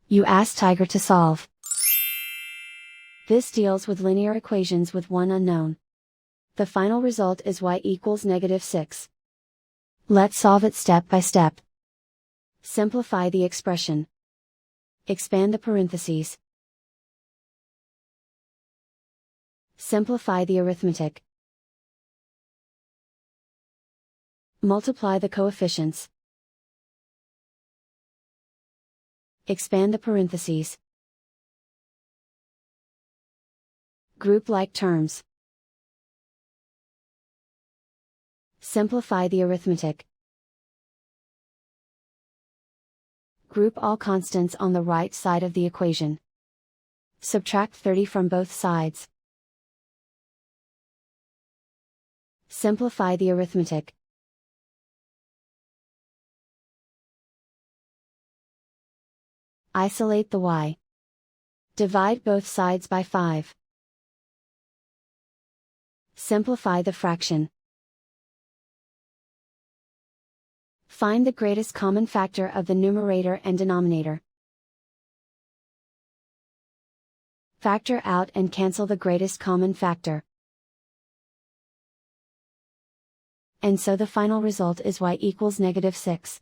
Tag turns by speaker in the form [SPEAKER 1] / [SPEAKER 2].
[SPEAKER 1] You ask Tiger to solve. This deals with linear equations with one unknown. The final result is y equals -6. Let's solve it step by step. Simplify the expression. Expand the parentheses. Simplify the arithmetic. Multiply the coefficients. Expand the parentheses. Group like terms. Simplify the arithmetic. Group all constants on the right side of the equation. Subtract 30 from both sides. Simplify the arithmetic. Isolate the y. Divide both sides by 5. Simplify the fraction. Find the greatest common factor of the numerator and denominator. Factor out and cancel the greatest common factor. And so the final result is y equals -6.